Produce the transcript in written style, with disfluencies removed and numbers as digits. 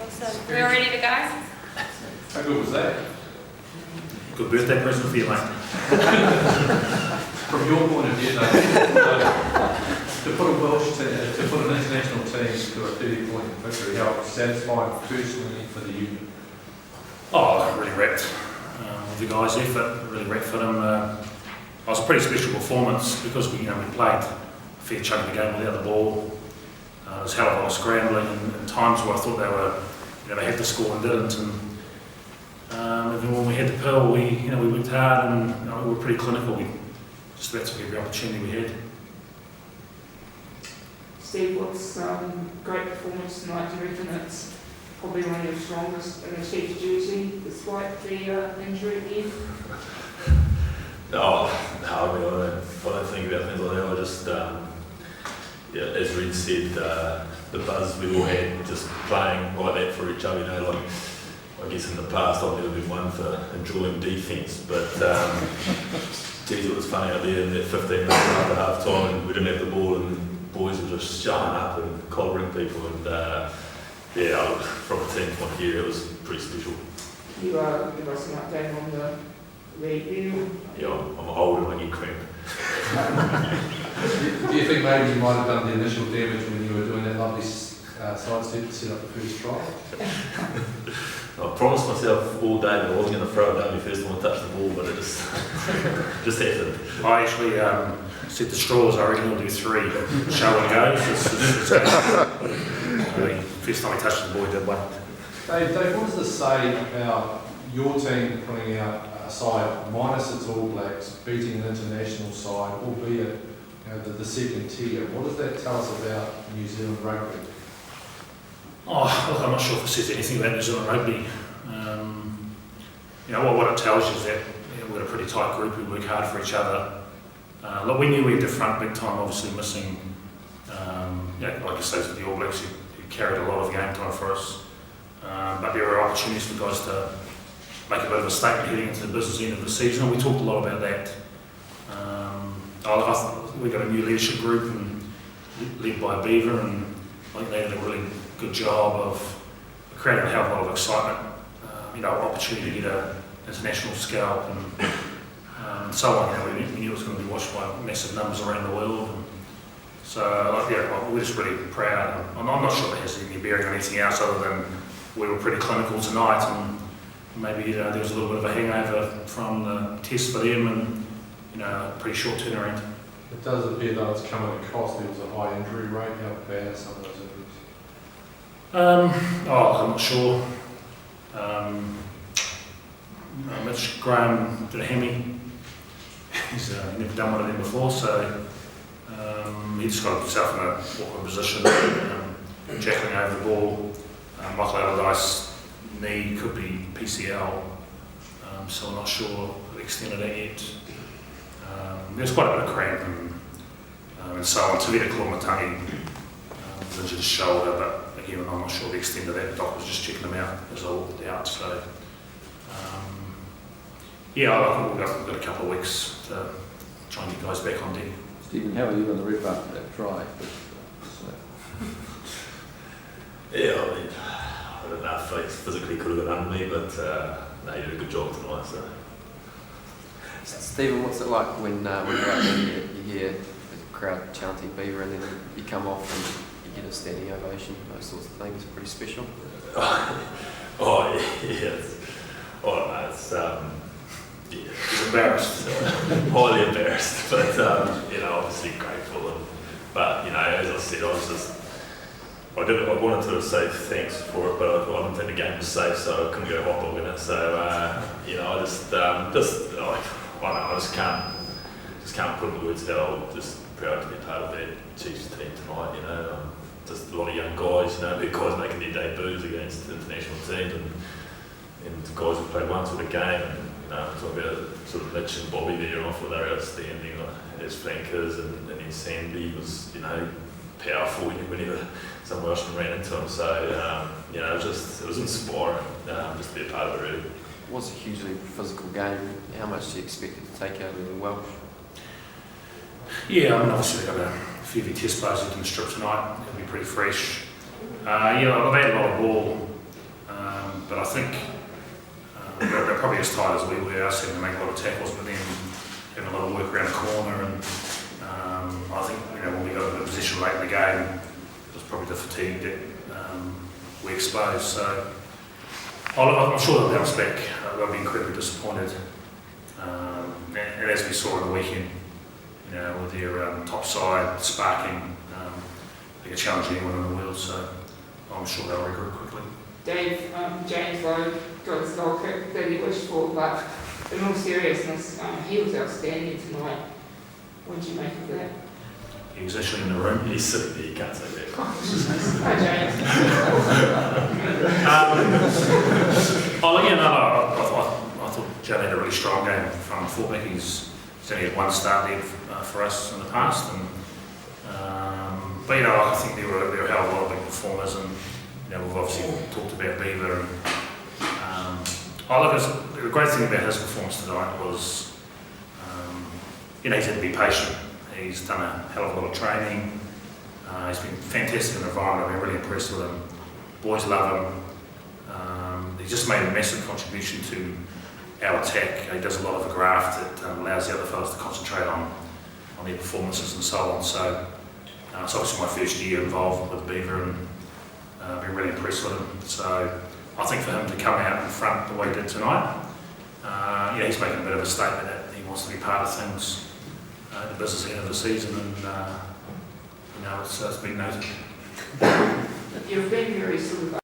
Awesome. We're ready to go? How good was that? Good birthday present for you, mate. From your point of view, though, to put a Welsh team, to put an international team to a 30-point victory, how satisfying personally for the union? Oh, really wrecked with the guys' effort. Really wrecked for them. It was a pretty special performance because we played a fair chunk of the game without the ball. There was a hell of a lot of scrambling and times where I thought they were, they had to score and didn't. And even when we had the pill, we worked hard and we were pretty clinical. We just about took every opportunity we had. Steve, what's great performance tonight? Do you reckon it's probably one of your strongest in the Chiefs' duty, despite the injury at the end? No, I don't think about things like that. I just, as Red said, the buzz we all had just playing like that for each other. Like I guess in the past I've never been one for enjoying defence, but geez, it was funny out there in that 15 minutes after half time and we didn't have the ball and the boys were just showing up and collaring people and from a team point of view it was pretty special. Can you give us an update on the league deal? Yeah, I'm old and I get cramp. Do you think maybe you might have done the initial damage when you were doing that lovely side step to set up the first try? I promised myself all day that I wasn't going to throw it down my first time I touched the ball, but it just happened. I actually said the straws, I reckon we'll do 3. Show and go. First time he touched the ball, he did one. Dave, what does this say about your team putting out a side minus its All Blacks, beating an international side, albeit the second tier? What does that tell us about New Zealand rugby? Oh, look, I'm not sure if it says anything about New Zealand rugby. What it tells you is that we've got a pretty tight group. We work hard for each other. Look, we knew we had the front big time, obviously missing. Like I say, with the All Blacks, who carried a lot of game time for us. But there were opportunities for guys to make a bit of a statement heading into the business end of the season, and we talked a lot about that. We got a new leadership group and led by Beaver, and I think they did a really good job of creating a hell of a lot of excitement, opportunity to get an international scalp and so on. We knew it was going to be watched by massive numbers around the world. And so, we're just really proud. I'm not sure it has any bearing on anything else other than we were pretty clinical tonight, and maybe there was a little bit of a hangover from the test for them, and a pretty short turnaround. It does appear though it's come at a cost. There was a high injury rate. How bad are some of those injuries? I'm not sure. Mitch Graham did a hemi. He's never done one of them before, so he just got himself in a awkward position, jackling over the ball. Michael Allardyce's knee could be PCL, so I'm not sure the extent of that yet. There's quite a bit of cramp and so on. Tavita Kalamatangi was injured his shoulder, but again, I'm not sure the extent of that. The doctor was just checking them out as I walked out. So, I think we've got a couple of weeks to try and get guys back on deck. Stephen, how are you on the red bar for that try? I don't know if it physically could have got under me, but no, you did a good job tonight. So. Stephen, what's it like when you're out there and you hear the crowd chanting Beaver and then you come off and you get a standing ovation, those sorts of things? Pretty special. He's embarrassed. Highly embarrassed, but obviously grateful. But as I said, I wanted to say thanks for it, but I didn't think the game was safe, so I couldn't go hot dog in it. So I just can't put in words how I'm just proud to be part of that Chiefs team tonight. Just a lot of young guys, big guys making their debuts against international teams, and guys who played one sort of game. And talking about sort of Mitch and Bobby there, and I thought they were outstanding as flankers, and then Sandy was powerful whenever some Welshman ran into him. So it was inspiring just to be a part of it really. It was a hugely physical game. How much do you expect it to take out of the Welsh? Yeah, obviously they've got a few of the test players who can strip tonight. It'll be pretty fresh. I've had a lot of ball But I think they're probably as tight as we were, us having to make a lot of tackles, but then having a lot of work around the corner. And I think when we got in the position late in the game, it was probably the fatigue that we exposed. So I'm sure they'll bounce back. They'll be incredibly disappointed. And as we saw on the weekend, with their top side sparking, they can challenge anyone in the world. So I'm sure they'll regroup quickly. Dave, James Lowe got his goal kick that he wished for, but in all seriousness, he was outstanding tonight. What did you make of that? He was actually in the room. He's sitting there, you can't say that. Hi, James. I thought Jay had a really strong game from fullback. He's only had one start there for us in the past, and but I think there were a hell of a lot of big performers, and we've obviously talked about Beaver. And the great thing about his performance tonight was, he's had to be patient. He's done a hell of a lot of training. He's been fantastic in the environment. I've been really impressed with him. Boys love him. He's just made a massive contribution to our attack. He does a lot of the graft that allows the other fellas to concentrate on their performances and so on. So it's obviously my first year involved with Beaver, and I've been really impressed with him. So I think for him to come out in front the way he did tonight, he's making a bit of a statement that he wants to be part of things at the business end of the season, and it's been noted. You've been very sort of